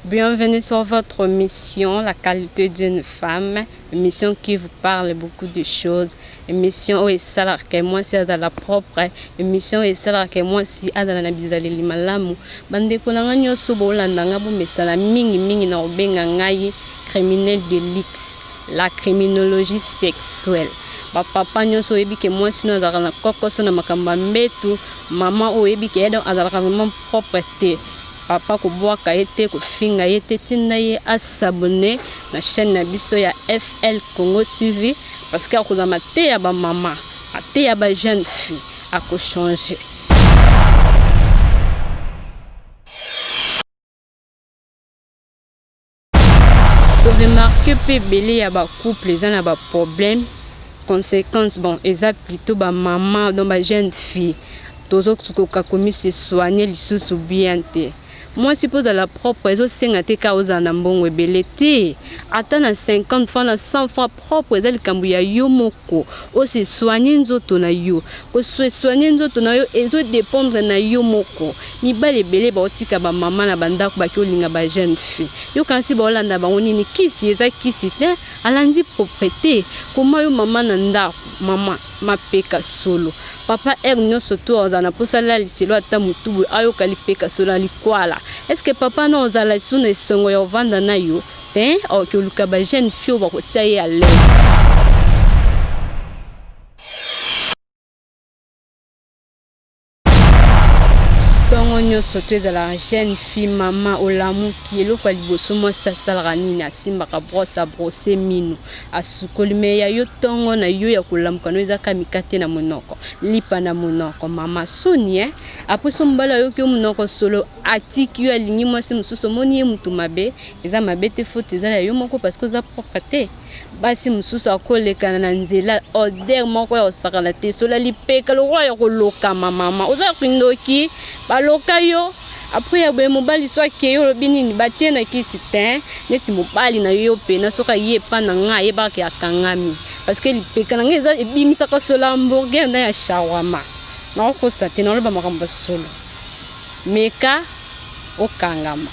Bienvenue sur votre mission, la qualité d'une femme, une mission qui vous parle beaucoup de choses, une mission où ça la que moi si à la propre, une mission où ça la que moi si à la nabizali limalamu, bande kuna nyo subo landa ngabu mesala mingi na obenga ngai criminel de l'X, la criminologie sexuelle. Papa nyonso oyebi ke moi sino azalaka na kokoso na makamba mbetu, mama oyebi ke eda azalaka vraiment propre te. Papa kobwaka ete kofinga ete tinda ye asabone na chaîne na biso ya FL Congo TV parce que akozama te ya ba mama, ate ya ba jeune fille ako changer. To remarquer pe belé ya ba couple eza na ba problème, conséquence bon eza plutôt ba mama dans ba jeune fille. Tozo koka komi se soigner lisusu bien te. Moi, si pose à la propre, ils ont 50 cas aux anambons et belleté. Attends à 50 francs, à 100 francs propre, ils ont le cambouya yomoko. Aussi soigner nzoto na yo. Aussi soigner nzoto na yo, ils ont dépendre na yomoko. Mi ba le belé ba otika ba maman na banda ko ba ki olinga ba jeune fille. Yo kansi ba olanda ba onini kisi eza kisi te. Alandi propreté. Comment yo maman na nda maman mapeka solo. Papa nyonso to ozana posala liselo ata mutubu ayo kalipeka solo alikwala. Est-ce que papa non ozala suna songo ya vanda na yo? O ke luka ba jeune fille ba ko tia ye à l'aise. Tongo nyonso to ezala jeune fille mama olamuki eloko liboso mo sasalaka nini asimbaka brosse à brosser mino asukoli me ya yo tongo na yo ya kolamuka no ezaka mikate na monoko lipa na monoko mama soni aposo mbala yo ki monoko solo atiki yo alingi mwasi mususu moni ye mutu mabe eza mabe te faute eza ya yo moko parce que za propre te basi mususu akolekana na nzela odeur moko ya osakala te sola lipeka lokwa ya koloka mama oza kindoki baloka yo après ya boye mobali so akeyo lobi nini batie na kisi te neti mobali na yo pena soka ye pa na nga ye ba ke akangami parce que lipeka na nga eza ebimisaka sola hamburger na ya shawarma na okosa te na loba makambo solo meka okangama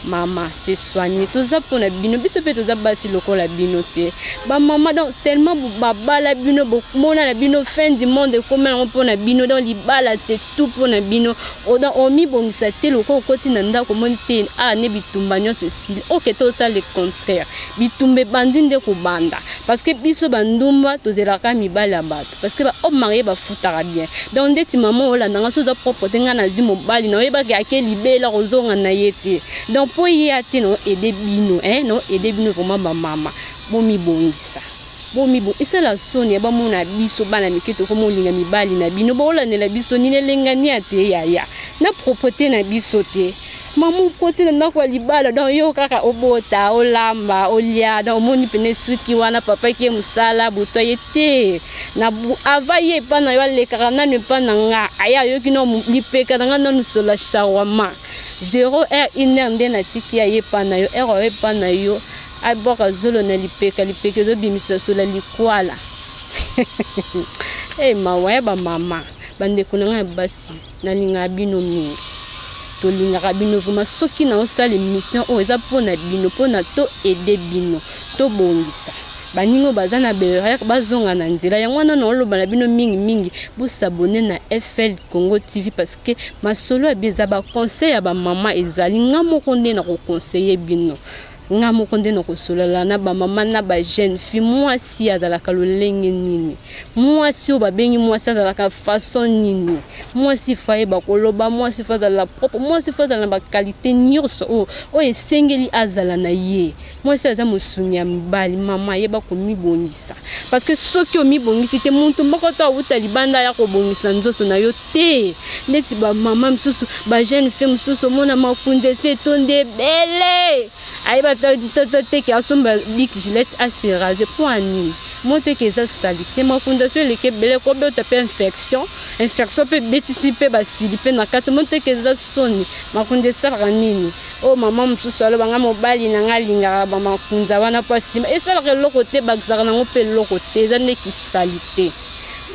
mama c'est soigné tout ça pour na bino biso pe toza basi lokola bino te ba mama donc tellement babala bino mona na bino fin du monde comme on pour na bino dans libala c'est tout pour na bino oda omi bongisa te loko koti na ndako monte ne bitumba nyonso sili OK to ça le contraire bitumbe bandinde ko banda parce que biso bandumba tozelaka mibala bato parce que ba o marié ba futaka bien donc ndeti maman ola ndanga so za propre tenga na zi mobali na yeba ke libela kozonga na yete donc pour y aller non aider bino non aider bino vraiment ba mama bomi bongisa bomi bon et c'est la soni ba mona biso bana miketo ko molinga mibali na bino bola ne la biso ni lengani ate ya na propreté na biso te mamu koti na ndako libala donc yo kaka obota olamba olia donc moni pene suki wana papa ki musala buto yete na avaye pa na yo le karana ne pa na nga aya yo kino lipeka na nga no sola shawama 0 heure 1 heure ndena tiki ya ye pa na yo heure ye pa na yo aboka zolo na lipeka zo bimisa sola likwala mawa ba mama bande kunanga basi na linga bino mingi to linga bino vuma soki na osala mission o eza pona bino pona to aider bino to bongisa baningo bazana berek bazonga na nzela yango wana no loba na bino mingi bo s'abonner na FL Congo TV parce que masolo abeza ba conseil ya ba mama ezali ngamoko nde na ko conseiller bino nga mokonde no kosola na ba mama na ba jeune fille mwasi azalaka lolenge nini mwasi o babengi mwasi azalaka façon nini mwasi faye bakoloba mwasi faza la propre mwasi faza na ba qualité nyonso o esengeli azala na ye mwasi aza musunya mbali mama ye ba komibongisa parce que soki o mibongisi te muntu moko to awuta libanda ya kobongisa nzoto na yo te ndeti ba mama msusu ba jeune fille msusu mona makunze se tonde bele aiba te ki asomba big gilette à se raser pour ani monte que ça salité ma fondation le ke bele ko be tape infection peut bétisiper ba silipe na kati monte que ça soni makunde sala nini o mama msusalo banga mobali na ngalinga ba makunza wana pasima et ça le côté bagzara na ngope le côté za ne ki salité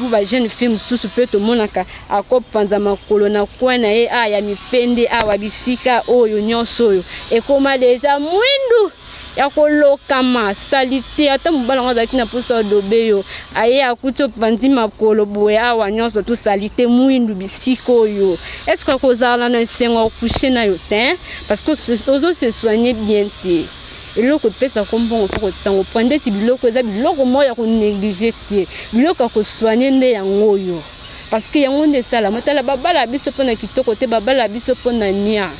pour ba jeune fille mususu pe to monaka akopanza makolo na kwana ye aya mipende awa bisika oyo nyonso oyo ekoma deja mwindu ya kolokama salite ata mobala ngo azalaki na posa dobe yo aye akuti opanzi makolo boye awa nyonso to salite mwindu bisika oyo est-ce que kozala na esengo akushe na yo te parce que ozo se soigner bien te eloko pesa kombongo fo kotisango pande ti biloko eza biloko moya ya konéglige te biloko ya kosoigne nde yango oyo parce que yango nde esala matala babala biso mpona kitoko te babala biso mpona nia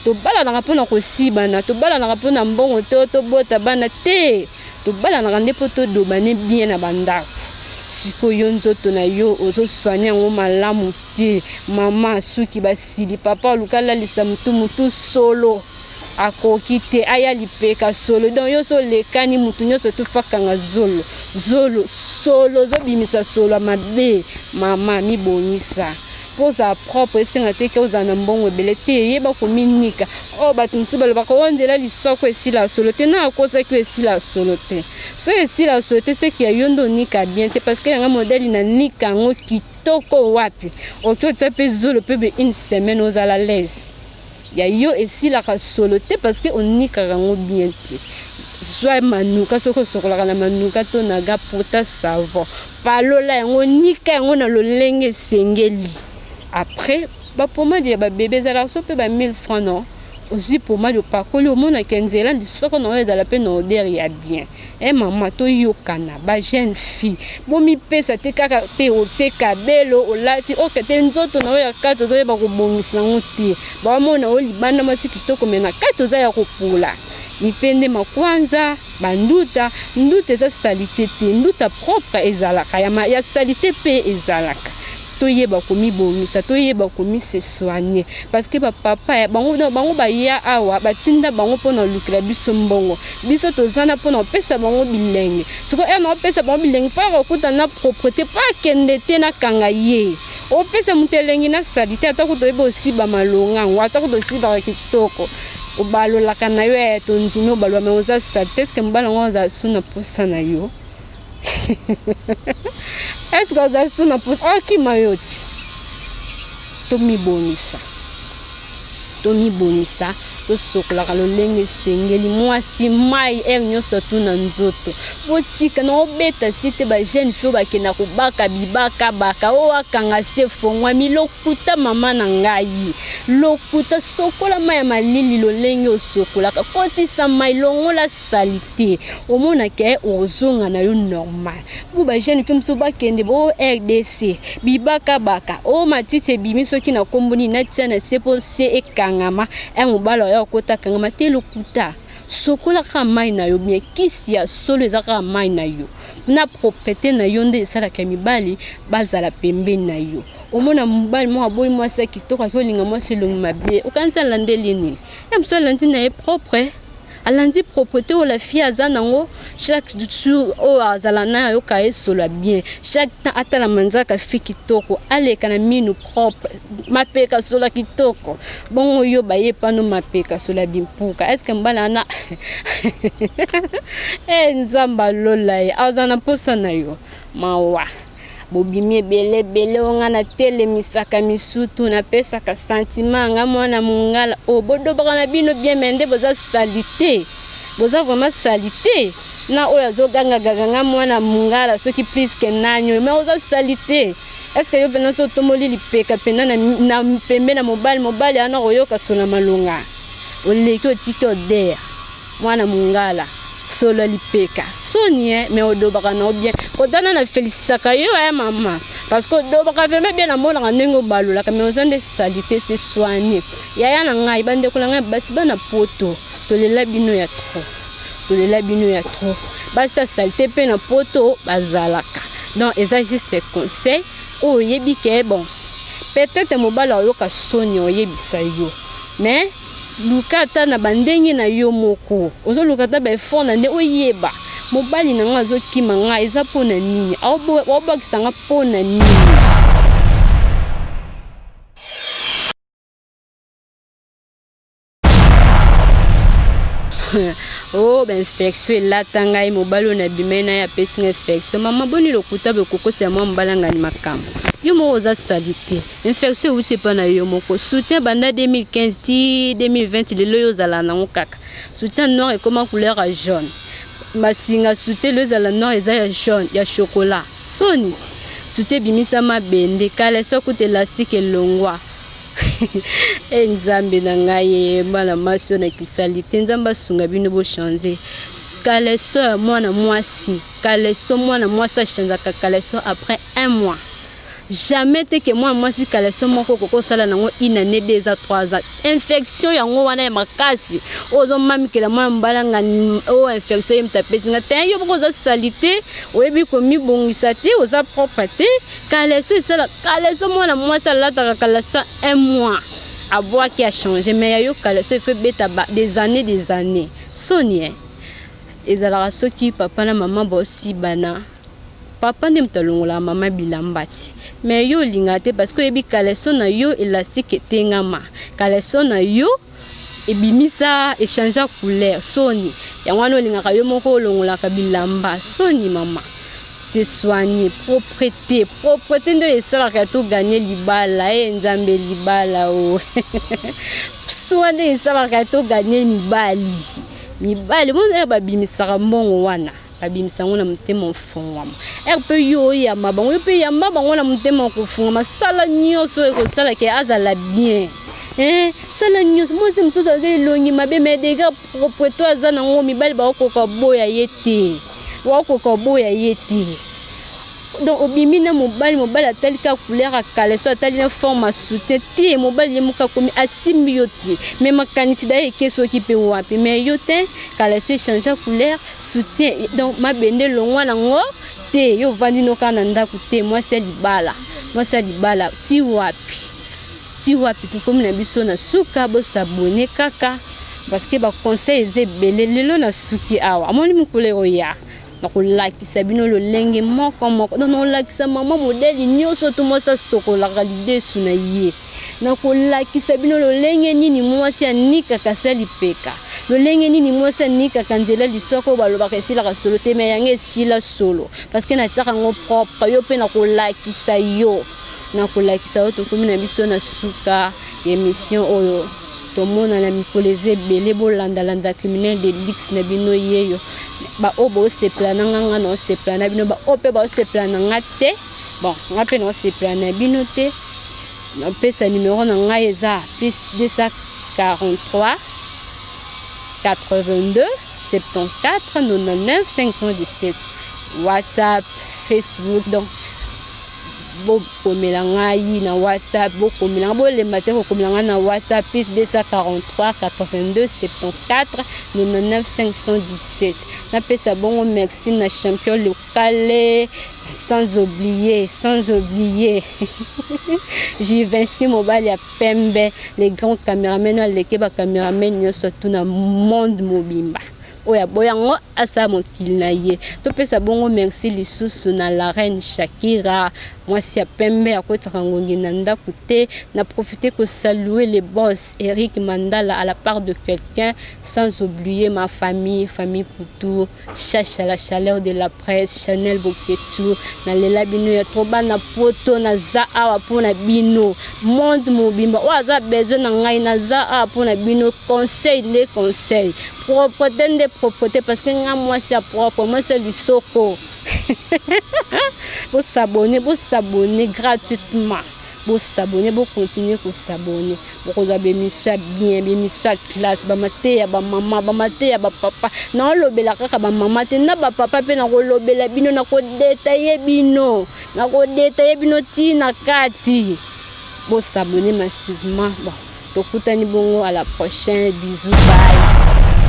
tobalanaka mpona kosibana tobalanaka mpona mbongo te tobota bana te tobalanaka nde mpo todobane bien na bandako sikoyo nzoto na yo ozosoigne yango malamu te mama suki basili papa oluka alalisa mutu solo akoki te aya lipeka solo donc yo so lekani mutu nyonso tofakanga zolo solo zobimisa solo mabe mama mibongisa poza propre esenga te ke ozala na mbongo ebele te yeba kominika oyo bato mosusu balobaka onzela lisoko esila solo te na akosaki esila solo te so esila solo te seki ya yo nde onika bien te parce que yanga modele na nika yango kitoko wapi oki otia mpe zolo mpe be une semaine ozala lese ya yo esilaka solo te parce que onikaka yango bien te soit manuka soki osokolaka na manuka to na ga pota savon palola yango nika yango na lolenge esengeli après bapomade ya babebe ezalaka so mpe ba 1000 francs non aussi pomade opakoli omonaka nzela lisoko na oyo ezala mpe na odeur ya bien mama toyokana ba jeune fille bomipesa te kaka te otie kabelo olati oke te nzoto na oyo ya kati ozoyeba kobongisa yango te bamona oyo libanda mwasi kitoko me na kati oza ya kopula mipende makwanza banduta nduta eza salite te nduta propre ezalaka ya salite mpe ezalaka toyeba komibongisa toyeba komise soigner parce que papa bango baya awa batinda bango mpona olukela biso mbongo biso tozana mpona opesa bango bilenge soko na opesa bango bilenge mpo akokuta na propreté mpo akende te nakanga ye opesa moto elengi na salite atako toyeba osiba malongango atako tosibaka kitoko obalolaka na yo tondimi obaloba me oza salite eske mobala ngo oza su na posa na yo est-ce que oza su na posa okima yo ti tomibongisa tosokolaka lolenge esengeli mwasi mai ere nyonso tu na nzoto botika na obeta si te bajeune fille bakenda kobaka bibaka baka oyo akanga se fongwami lokuta mama na ngai lokuta sokola mai ya malili lolenge osokolaka kotisa mai longola salite omonaka ozonga na yo normal bo bajeune fille mosusu bakende bo RDC bibaka baka oyo matiti ebimi soki na komboni natia na se po se ekangama mobala ya kota kangama te lokuta sokola ka mai na yo bien kisi ya solo ezaka mai na yo na propriété na yo nde esalaka mibali bazala pembeni na yo omona mobali mo aboyi mwasi kitoko akolinga mwasi elongi mabe okanisa alandeli nini mosu alandi na ye propre alandi propreté oyo la fille aza nango chaque jour oyo azala na ayoka esola bien chaque temps atala manzaka fille kitoko aleka na minu propre mapeka sola kitoko bongo yo baye pano mapeka sola bimpuka est-ce que mbala na nzamba lola ye aza na posa na yo mawa bobimi ebele onga na telemisaka misutu napesaka sentiment nga mwana mongala bodobaka na bino bien mende boza salite boza vraiment salite na oyo azogangagaga nga mwana mongala soki plus ke nanyo mais oza salite est-ce que yo pena so tomoli lipeka pena na pembe na mobali ana koyoka sola malonga oleki otiki odere mwana mongala solo lipeka soni mais odobaka na bien kodana na félicitaka yo mama parce que odobaka vraiment bien na mona ndenge balolaka mais ozande salite se soigner yaya na ngai bande kolanga basi bana poto tolela bino ya trop basa salite pe na poto bazalaka donc eza juste conseil oyebi ke bon peut-être mobala oyoka soni oyebisa yo mais lukata na bandenge na yo moko ozo lukata ba effort na nde oyeba mobali na nga azokima nga eza pona nini obakisa nga pona nini oh ben infection elata ngai mobali na bimena ya pesi infection mama boni lokuta be kokosa mwa mbalanga ni makambo yo mo oza salite infection uti pa na yo moko soutien banda 2015 ti 2020 lelo yo zala na kaka soutien noir et comment couleur jaune masinga soutien le zala noir eza ya jaune ya chocolat soniti soutien bimisa mabende kala sokuta élastique elongwa Nzambe na ngai bana masio na kisalite nzamba sunga bino bo changer kaleso mwana mwasi kaleso mwana mwasi chanzaka kaleso après 1 mois jamais te que moi mwasi kaleso moko koko sala nango une année 2 à 3 ans infection yango wana ya makasi ozo mamikela mwana mbalanga o infection yemtapesi ngata yo boko za salite oyebi ko mibongisa te oza propre te kaleso sala kaleso mwana mwasi alata kalasa 1 mois à voir qui a changé mais yo kaleso fait beta des années Sonia ezala soki papa na maman ba aussi bana papa ndem talongola mama bilambati mais yo lingate parce que yebi kaleso na yo élastique tengama kaleso na yo ebimisa échanger couleur soni yango no lingaka yo moko longola ka bilamba soni mama c'est soigner propreté ndo esalaka to gagner libala nzambe libala o soigner esalaka to gagner mibali mo ba bimisaka mbongo wana babimisango na mutema mfungwama pe yo ya mabango pe ya mabango na mutema kufungwama sala nyoso ekosala ke azala bien sala nyoso mo se msoso azelongi mabe me dega propreto azana ngo mibali ba okoka boya yete donc obimi na mobali atalika couleur akaleso atali na forme à soutien ti mobali yemuka komi asimbi yo ti mais makanisi da ekeso ki pe wapi mais yo te kaleso changer couleur soutien donc mabende longwa nango te yo vandi no kana ndaku te moi c'est libala ti wapi komi na biso na suka bo s'abonner kaka parce que ba conseil ezebele lelo na suki awa amoni mukolero ya nakolakisa bino lolenge moko donc nolakisa mama modeli nyonso to mosa sokolaka lidesu na ye nakolakisa bino lolenge nini mwasi anikaka sali peka lolenge nini mwasi anikaka nzela lisoko balobaka esilaka solo te me yango esila solo parce que natiaka ngo propre yo mpe nakolakisa yo tokomi na biso na suka émission oyo tomona na mikolo ezebele bolandalanda criminel de luxe na bino yeyo ba obo sepla na nganga no sepla na bino ba ope ba sepla na ngate bon ngape no sepla na bino te na pesa numéro na ngai eza plus 243 82 74 99 517 WhatsApp Facebook donc bo komela ngai na WhatsApp bo komela bo le matin ko komela ngai na WhatsApp plus 243 82 74 99 517 na pesa bongo merci na champion local sans oublier Jivency mobile ya pembe les grands caméramans les keba caméraman nyoso tuna monde mobimba oya boyango asa mokili na ye to pesa bongo merci lisusu na la reine Shakira mwasi ya pembe akotaka ngongi na ndaku te na profiter ko saluer les boss Eric Mandala à la part de quelqu'un sans oublier ma famille Poutou Chacha la chaleur de la presse Chanel Boketu na lela bino ya troba na poto na za awa pona bino monde mobimba waza besoin na ngai na za awa pona bino conseil propreté parce que nga mwasi ya propre moi c'est du soko vous s'abonner gratuitement vous s'abonner vous continuer pour s'abonner vous avez émission bien émission classe ba mate ya ba mama ba mate ya ba papa na lobela kaka ba mama te na ba papa pe na ko lobela bino na ko détailler bino ti na kati vous s'abonner massivement bon tokutani bongo à la prochaine bisous bye.